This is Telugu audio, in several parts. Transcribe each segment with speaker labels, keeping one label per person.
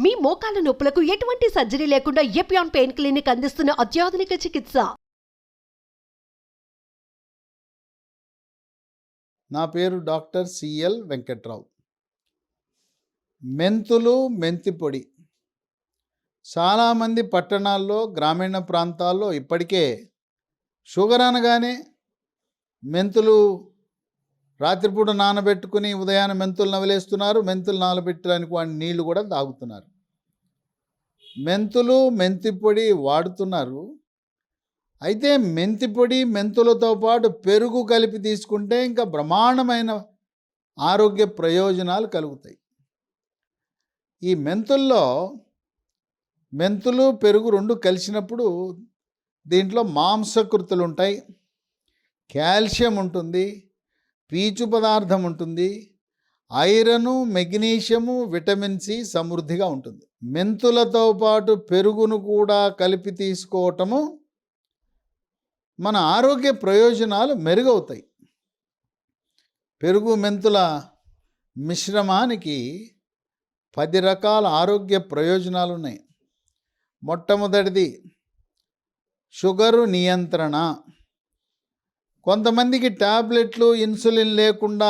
Speaker 1: మీ మోకాల నొప్పులకు ఎటువంటి సర్జరీ లేకుండా ఎపియాన్ పెయిన్ క్లినిక్ అందిస్తున్న అత్యాధునిక చికిత్స.
Speaker 2: నా పేరు డాక్టర్ సిఎల్ వెంకట్రావు. మెంతులు, మెంతి పొడి చాలామంది పట్టణాల్లో, గ్రామీణ ప్రాంతాల్లో ఇప్పటికే షుగర్ అనగానే మెంతులు రాత్రిపూట నానబెట్టుకుని ఉదయాన్నే మెంతులు నవలేస్తున్నారు. మెంతులు నానబెట్టడానికి వాడి నీళ్లు కూడా తాగుతున్నారు. మెంతులు, మెంతి పొడి వాడుతున్నారు. అయితే మెంతి పొడి, మెంతులతో పాటు పెరుగు కలిపి తీసుకుంటే ఇంకా బ్రహ్మాండమైన ఆరోగ్య ప్రయోజనాలు కలుగుతాయి. ఈ మెంతుల్లో మెంతులు, పెరుగు రెండు కలిసినప్పుడు దీంట్లో మాంసకృతులు ఉంటాయి, కాల్షియం ఉంటుంది, పీచు పదార్థం ఉంటుంది, ఐరను, మెగ్నీషియము, విటమిన్ సి సమృద్ధిగా ఉంటుంది. మెంతులతో పాటు పెరుగును కూడా కలిపి తీసుకోవటము మన ఆరోగ్య ప్రయోజనాలు మెరుగవుతాయి. పెరుగు మెంతుల మిశ్రమానికి 10 రకాల ఆరోగ్య ప్రయోజనాలు ఉన్నాయి. మొట్టమొదటిది షుగరు నియంత్రణ. కొంతమందికి ట్యాబ్లెట్లు, ఇన్సులిన్ లేకుండా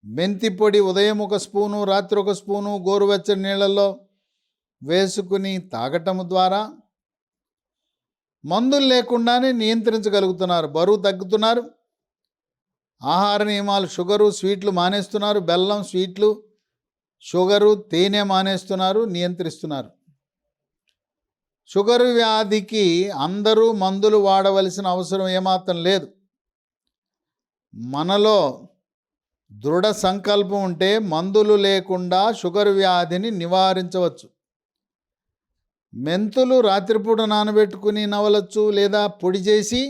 Speaker 2: మెంతి పొడి ఉదయం 1 స్పూను, రాత్రి 1 స్పూను గోరువెచ్చని నీళ్ళల్లో వేసుకుని తాగటం ద్వారా మందులు లేకుండానే నియంత్రించగలుగుతున్నారు. బరువు తగ్గుతున్నారు. ఆహార నియమాలు, షుగరు, స్వీట్లు మానేస్తున్నారు. బెల్లం, స్వీట్లు, షుగరు, తేనె మానేస్తున్నారు, నియంత్రిస్తున్నారు. షుగరు వ్యాధికి అందరూ మందులు వాడవలసిన అవసరం ఏమాత్రం లేదు. మనలో దృఢ సంకల్పం ఉంటే మందులు లేకుండా షుగర్ వ్యాధిని నివారించవచ్చు. మెంతులు రాత్రిపూట నానబెట్టుకుని నవలచ్చు, లేదా పొడి చేసి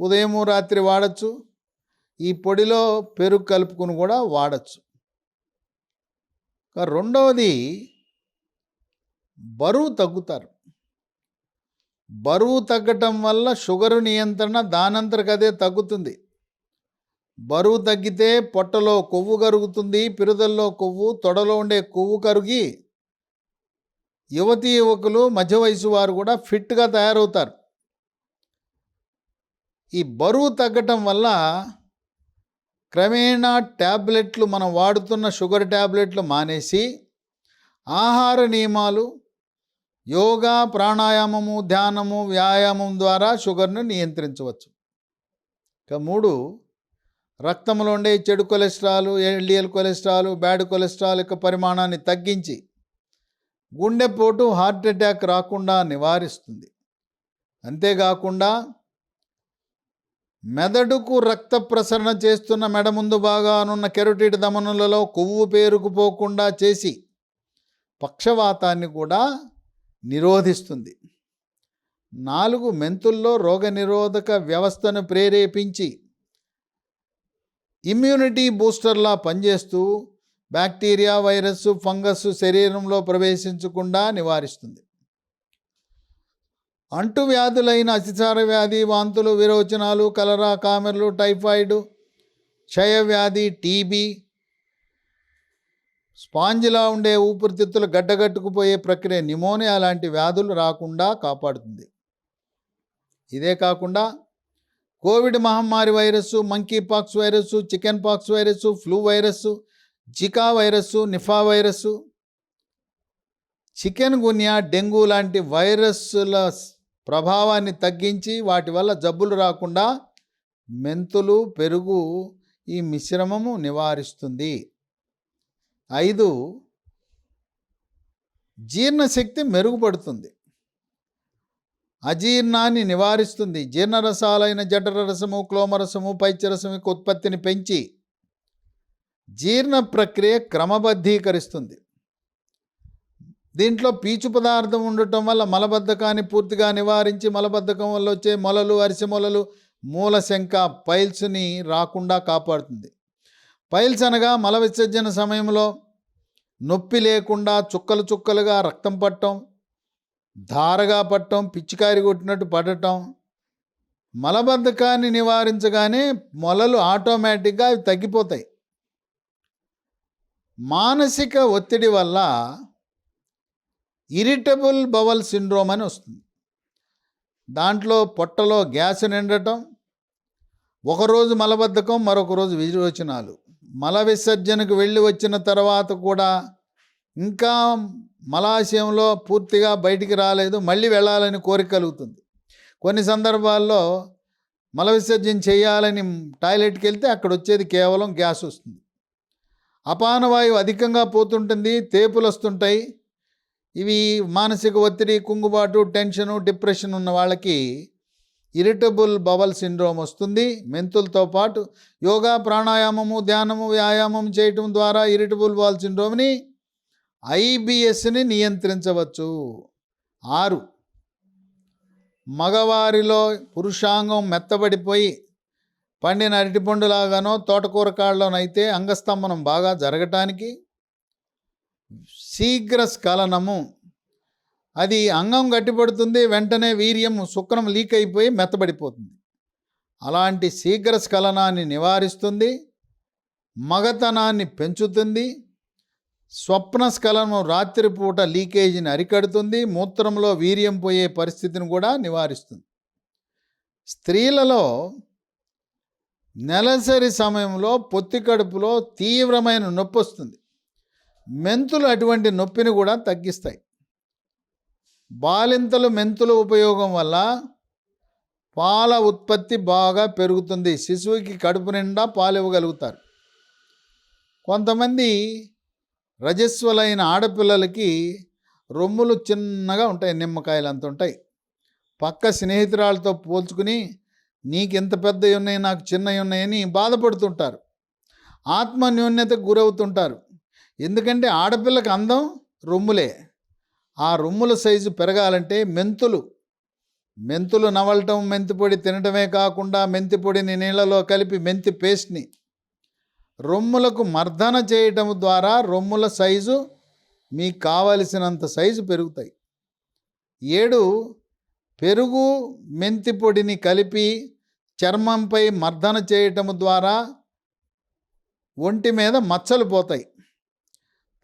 Speaker 2: ఉదయం రాత్రి వాడచ్చు. ఈ పొడిలో పెరుగు కలుపుకుని కూడా వాడచ్చు. రెండవది బరువు తగ్గుతారు. బరువు తగ్గటం వల్ల షుగరు నియంత్రణ దానంతరకదే తగ్గుతుంది. బరువు తగ్గితే పొట్టలో కొవ్వు కరుగుతుంది, పిరుదల్లో కొవ్వు, తొడలో ఉండే కొవ్వు కరిగి యువతీ యువకులు, మధ్య వయసు వారు కూడా ఫిట్గా తయారవుతారు. ఈ బరువు తగ్గటం వల్ల క్రమేణా ట్యాబ్లెట్లు, మనం వాడుతున్న షుగర్ ట్యాబ్లెట్లు మానేసి ఆహార నియమాలు, యోగా, ప్రాణాయామము, ధ్యానము, వ్యాయామం ద్వారా షుగర్ను నియంత్రించవచ్చు. ఇక 3, రక్తంలో ఉండే చెడు cholesterol, LDL cholesterol, bad cholesterol యొక్క పరిమాణాన్ని తగ్గించి గుండెపోటు, హార్ట్ అటాక్ రాకుండా నివారిస్తుంది. అంతేకాకుండా మెదడుకు రక్త ప్రసరణ చేస్తున్న మెడ ముందు భాగానున్న కెరోటిడ్ ధమనులలో కొవ్వు పేరుకుపోకుండా చేసి పక్షవాతాన్ని కూడా నిరోధిస్తుంది. 4, మెంతుల్లో రోగనిరోధక వ్యవస్థను ప్రేరేపించి ఇమ్యూనిటీ బూస్టర్లా పనిచేస్తూ బ్యాక్టీరియా, వైరస్, ఫంగస్ శరీరంలో ప్రవేశించకుండా నివారిస్తుంది. అంటువ్యాధులైన అతిసార వ్యాధి, వాంతులు, విరోచనాలు, కలరా, కామెర్లు, టైఫాయిడ్, క్షయవ్యాధి, టీబీ, స్పాంజిలా ఉండే ఊపిరితిత్తులు గడ్డగట్టుకుపోయే ప్రక్రియ, న్యూమోనియా లాంటి వ్యాధులు రాకుండా కాపాడుతుంది. ఇదే కాకుండా కోవిడ్ మహమ్మారి virus, monkeypox virus, chickenpox virus, flu virus, Zika virus, Nipah virus, chikungunya, dengue లాంటి వైరస్ల ప్రభావాన్ని తగ్గించి వాటి వల్ల జబ్బులు రాకుండా మెంతులు, పెరుగు ఈ మిశ్రమము నివారిస్తుంది. 5, జీర్ణశక్తి మెరుగుపడుతుంది. అజీర్ణాన్ని నివారిస్తుంది. జీర్ణరసాలైన జఠరరసము, క్లోమరసము, పైత్యరసము యొక్క ఉత్పత్తిని పెంచి జీర్ణ ప్రక్రియ క్రమబద్ధీకరిస్తుంది. దీంట్లో పీచు పదార్థం ఉండటం వల్ల మలబద్ధకాన్ని పూర్తిగా నివారించి మలబద్ధకం వల్ల వచ్చే మొలలు, అరిసె మొలలు, మూలశంక, పైల్స్ని రాకుండా కాపాడుతుంది. పైల్స్ అనగా మల విసర్జన సమయంలో నొప్పి లేకుండా చుక్కలు చుక్కలుగా రక్తం పట్టడం, ధారగా పట్టడం, పిచ్చికారి కొట్టినట్టు పడటం. మలబద్ధకాన్ని నివారించగానే మొలలు ఆటోమేటిక్గా అవి తగ్గిపోతాయి. మానసిక ఒత్తిడి వల్ల ఇరిటబుల్ బవల్ సిండ్రోమ్ అని వస్తుంది. దాంట్లో పొట్టలో గ్యాస్ నిండటం, ఒకరోజు మలబద్ధకం, మరొక రోజు విరోచనాలు. మల విసర్జనకు వెళ్ళి వచ్చిన తర్వాత కూడా ఇంకా మలాశయంలో పూర్తిగా బయటికి రాలేదు, మళ్ళీ వెళ్ళాలని కోరిక కలుగుతుంది. కొన్ని సందర్భాల్లో మల విసర్జన చేయాలని టాయిలెట్కి వెళ్తే అక్కడ వచ్చేది కేవలం గ్యాస్ వస్తుంది. అపానవాయువు అధికంగా పోతుంటుంది, తేపులు వస్తుంటాయి. ఇవి మానసిక ఒత్తిడి, కుంగుబాటు, టెన్షను, డిప్రెషన్ ఉన్న వాళ్ళకి ఇరిటబుల్ బవల్ సిండ్రోమ్ వస్తుంది. మెంతులతో పాటు యోగా, ప్రాణాయామము, ధ్యానము, వ్యాయామం చేయటం ద్వారా ఇరిటబుల్ బవల్ సిండ్రోమ్ని, ఐబిఎస్ని నియంత్రించవచ్చు. 6, మగవారిలో పురుషాంగం మెత్తబడిపోయి పండిన అరటిపండులాగానో తోటకూర కాళ్ళలోనైతే అంగస్తంభనం బాగా జరగటానికి శీఘ్ర స్ఖలనము, అది అంగం గట్టిపడుతుంది, వెంటనే వీర్యం శుక్రం లీక్ అయిపోయి మెత్తబడిపోతుంది. అలాంటి శీఘ్ర స్ఖలనాన్ని నివారిస్తుంది, మగతనాన్ని పెంచుతుంది, స్వప్న స్ఖలనం రాత్రిపూట లీకేజీని అరికడుతుంది, మూత్రంలో వీర్యం పోయే పరిస్థితిని కూడా నివారిస్తుంది. స్త్రీలలో నెలసరి సమయంలో పొత్తి కడుపులో తీవ్రమైన నొప్పి వస్తుంది. మెంతులు అటువంటి నొప్పిని కూడా తగ్గిస్తాయి. బాలింతలు మెంతుల ఉపయోగం వల్ల పాల ఉత్పత్తి బాగా పెరుగుతుంది, శిశువుకి కడుపు నిండా పాలు ఇవ్వగలుగుతారు. కొంతమంది రజస్వలైన ఆడపిల్లలకి రొమ్ములు చిన్నగా ఉంటాయి, నిమ్మకాయలు అంత ఉంటాయి. పక్క స్నేహితురాలతో పోల్చుకుని నీకు ఎంత పెద్దవి ఉన్నాయి, నాకు చిన్నవి ఉన్నాయని బాధపడుతుంటారు, ఆత్మన్యూన్యతకు గురవుతుంటారు. ఎందుకంటే ఆడపిల్లకి అందం రొమ్ములే. ఆ రొమ్ముల సైజు పెరగాలంటే మెంతులు నవలటం, మెంతి పొడి తినటమే కాకుండా మెంతి పొడిని నీళ్ళలో కలిపి మెంతి పేస్ట్ని రొమ్ములకు మర్దన చేయటం ద్వారా రొమ్ముల సైజు మీకు కావలసినంత సైజు పెరుగుతాయి. 7, పెరుగు, మెంతి పొడిని కలిపి చర్మంపై మర్దన చేయటం ద్వారా ఒంటి మీద మచ్చలు పోతాయి.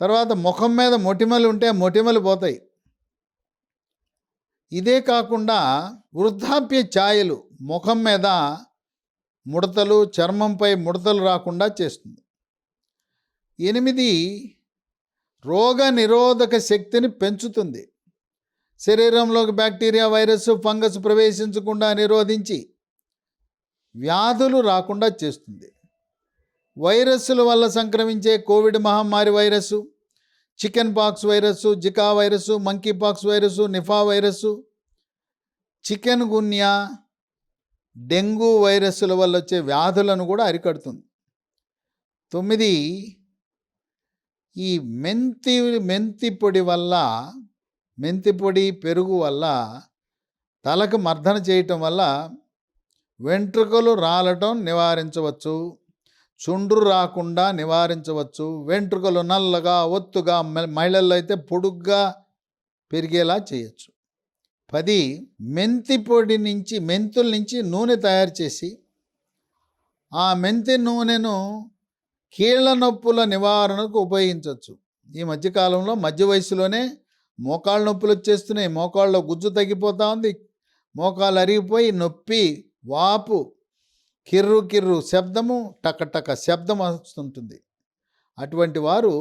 Speaker 2: తర్వాత ముఖం మీద మొటిమలు ఉంటే మొటిమలు పోతాయి. ఇదే కాకుండా వృద్ధాప్య ఛాయలు, ముఖం మీద ముడతలు, చర్మంపై ముడతలు రాకుండా చేస్తుంది. 8, రోగ నిరోధక శక్తిని పెంచుతుంది. శరీరంలోకి బ్యాక్టీరియా, వైరస్, ఫంగస్ ప్రవేశించకుండా నిరోధించి వ్యాధులు రాకుండా చేస్తుంది. వైరస్సుల వల్ల సంక్రమించే కోవిడ్ మహమ్మారి virus, chickenpox virus, Zika virus, monkeypox virus, Nipah virus, chikungunya, dengue వైరస్సుల వల్ల వచ్చే వ్యాధులను కూడా అరికడుతుంది. 9, ఈ మెంతి పొడి వల్ల, మెంతి పొడి, పెరుగు వల్ల తలకు మర్దన చేయటం వల్ల వెంట్రుకలు రాలటం నివారించవచ్చు, చుండ్రు రాకుండా నివారించవచ్చు. వెంట్రుకలు నల్లగా, ఒత్తుగా, మహిళల్లో అయితే పొడుగ్గా పెరిగేలా చేయొచ్చు. 10, మెంతి పొడి నుంచి, మెంతుల నుంచి నూనె తయారు చేసి ఆ మెంతి నూనెను కీళ్ళ నొప్పుల నివారణకు ఉపయోగించవచ్చు. ఈ మధ్యకాలంలో మధ్య వయసులోనే మోకాళ్ళ నొప్పులు వచ్చేస్తున్నాయి, మోకాళ్ళలో గుజ్జు తగ్గిపోతూ ఉంది, మోకాళ్ళు అరిగిపోయి నొప్పి, వాపు, కిర్రు శబ్దము, టకటక శబ్దం వస్తుంటుంది. అటువంటి వారు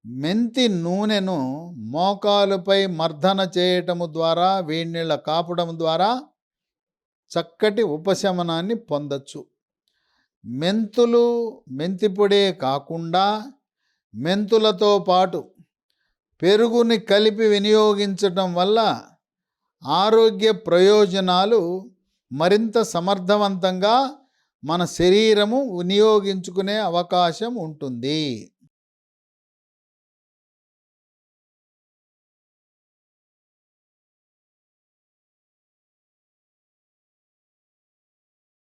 Speaker 2: మెంతి నూనెను మోకాలుపై మర్దన చేయటము ద్వారా, వేడినీళ్ళ కాపడం ద్వారా చక్కటి ఉపశమనాన్ని పొందొచ్చు. మెంతి పొడే కాకుండా మెంతులతో పాటు పెరుగుని కలిపి వినియోగించటం వల్ల ఆరోగ్య ప్రయోజనాలు మరింత సమర్థవంతంగా మన శరీరము వినియోగించుకునే అవకాశం ఉంటుంది.